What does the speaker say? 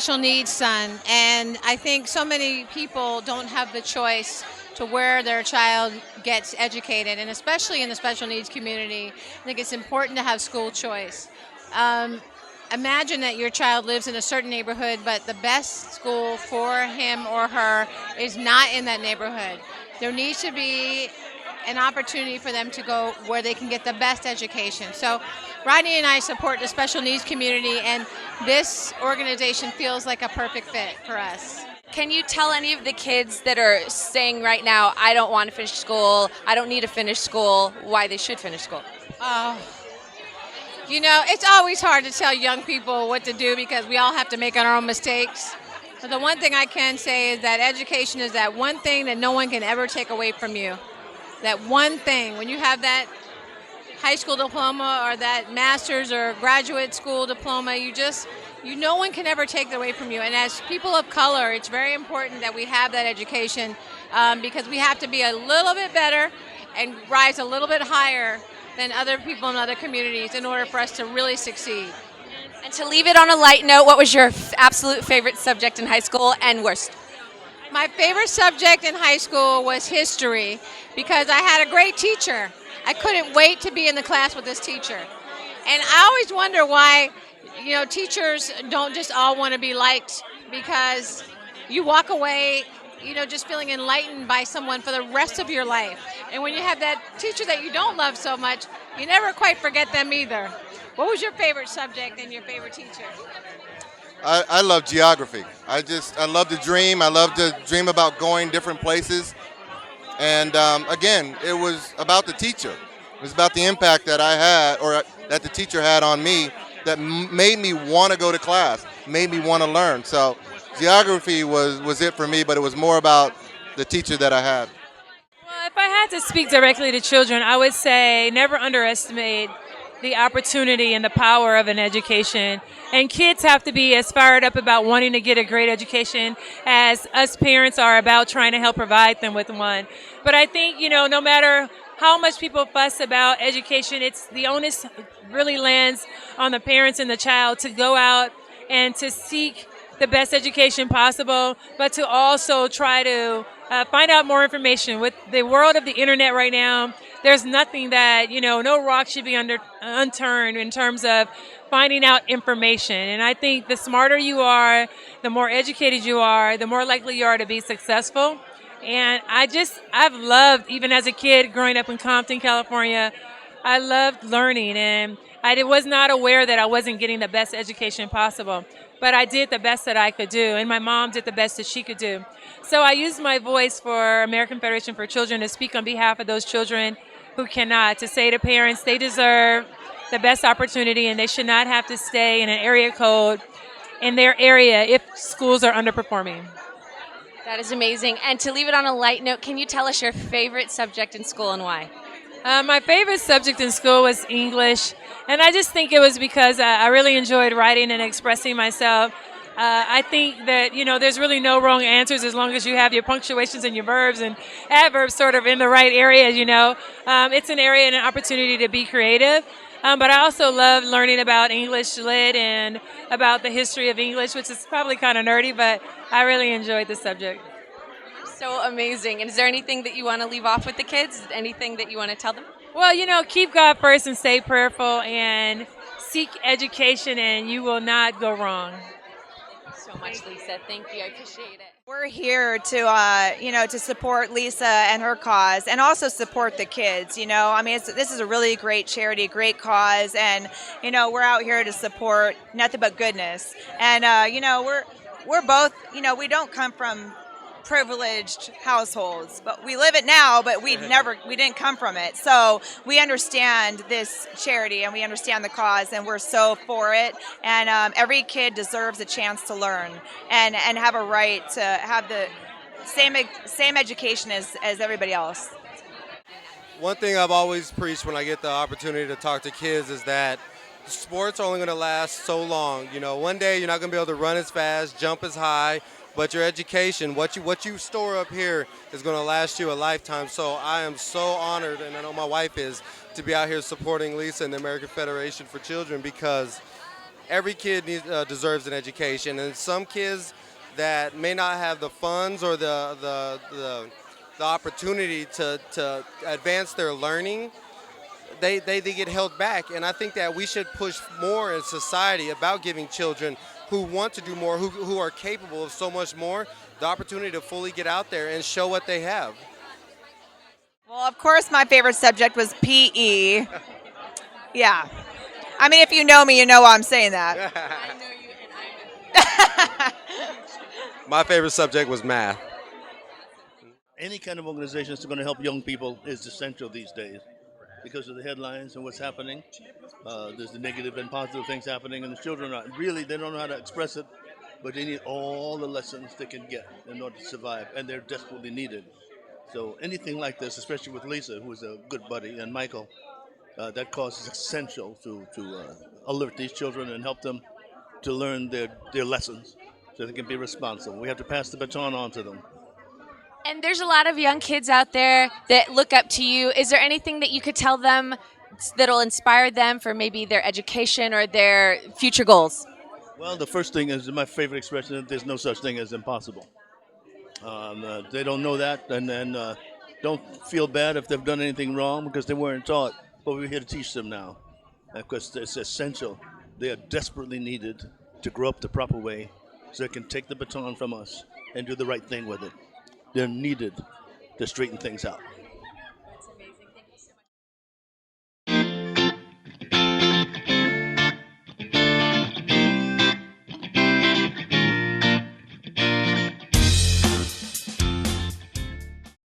special needs son, and I think so many people don't have the choice to where their child gets educated, and especially in the special needs community, I think it's important to have school choice. Imagine that your child lives in a certain neighborhood, but the best school for him or her is not in that neighborhood. There needs to be an opportunity for them to go where they can get the best education. So Rodney and I support the special needs community, and this organization feels like a perfect fit for us. Can you tell any of the kids that are saying right now, I don't want to finish school, I don't need to finish school, why they should finish school? Oh, it's always hard to tell young people what to do because we all have to make our own mistakes. But the one thing I can say is that education is that one thing that no one can ever take away from you. That one thing, when you have that high school diploma or that master's or graduate school diploma, no one can ever take that away from you. And as people of color, it's very important that we have that education because we have to be a little bit better and rise a little bit higher than other people in other communities in order for us to really succeed. And to leave it on a light note, what was your absolute favorite subject in high school and worst? My favorite subject in high school was history because I had a great teacher. I couldn't wait to be in the class with this teacher. And I always wonder why, teachers don't just all want to be liked, because you walk away, just feeling enlightened by someone for the rest of your life. And when you have that teacher that you don't love so much, you never quite forget them either. What was your favorite subject and your favorite teacher? I love geography. I love to dream. I love to dream about going different places. And again, it was about the teacher. It was about the impact that I had, or that the teacher had on me, that made me want to go to class, made me want to learn. So geography was it for me, but it was more about the teacher that I had. Well, if I had to speak directly to children, I would say never underestimate the opportunity and the power of an education. And kids have to be as fired up about wanting to get a great education as us parents are about trying to help provide them with one. But I think, no matter how much people fuss about education, it's the onus really lands on the parents and the child to go out and to seek the best education possible, but to also try to find out more information. With the world of the internet right now, there's nothing that, no rock should be unturned in terms of finding out information. And I think the smarter you are, the more educated you are, the more likely you are to be successful. And I've loved, even as a kid growing up in Compton, California, I loved learning, and I was not aware that I wasn't getting the best education possible. But I did the best that I could do, and my mom did the best that she could do. So I used my voice for American Federation for Children to speak on behalf of those children who cannot, to say to parents they deserve the best opportunity and they should not have to stay in an area code in their area if schools are underperforming. That is amazing. And to leave it on a light note, can you tell us your favorite subject in school and why? My favorite subject in school was English, and I just think it was because I really enjoyed writing and expressing myself. I think that, there's really no wrong answers as long as you have your punctuations and your verbs and adverbs sort of in the right areas, It's an area and an opportunity to be creative. But I also love learning about English Lit and about the history of English, which is probably kind of nerdy, but I really enjoyed the subject. So amazing. And is there anything that you want to leave off with the kids? Anything that you want to tell them? Well, keep God first and stay prayerful and seek education, and you will not go wrong. So much, Lisa. Thank you. I appreciate it. We're here to, to support Lisa and her cause, and also support the kids. This is a really great charity, great cause, and we're out here to support nothing but goodness. And we're both, we don't come from privileged households, but we live it now, but we didn't come from it. So we understand this charity and we understand the cause, and we're so for it. And every kid deserves a chance to learn and have a right to have the same education as everybody else. One thing I've always preached when I get the opportunity to talk to kids is that sports are only going to last so long. One day you're not going to be able to run as fast, jump as high, but your education, what you store up here, is going to last you a lifetime. So I am so honored, and I know my wife is, to be out here supporting Lisa and the American Federation for Children, because every kid deserves an education, and some kids that may not have the funds or the opportunity to advance their learning, they get held back. And I think that we should push more in society about giving children who want to do more, who are capable of so much more, the opportunity to fully get out there and show what they have. Well, of course, my favorite subject was PE. Yeah. I mean, if you know me, you know why I'm saying that. My favorite subject was math. Any kind of organization that's going to help young people is essential these days because of the headlines and what's happening. There's the negative and positive things happening, and the children are really, they don't know how to express it, but they need all the lessons they can get in order to survive, and they're desperately needed. So anything like this, especially with Lisa, who is a good buddy, and Michael, that cause is essential to alert these children and help them to learn their lessons so they can be responsible. We have to pass the baton on to them. And there's a lot of young kids out there that look up to you. Is there anything that you could tell them that'll inspire them for maybe their education or their future goals? Well, the first thing is my favorite expression: there's no such thing as impossible. They don't know that, and then don't feel bad if they've done anything wrong because they weren't taught. But we're here to teach them now, because it's essential. They are desperately needed to grow up the proper way, so they can take the baton from us and do the right thing with it. They're needed to straighten things out.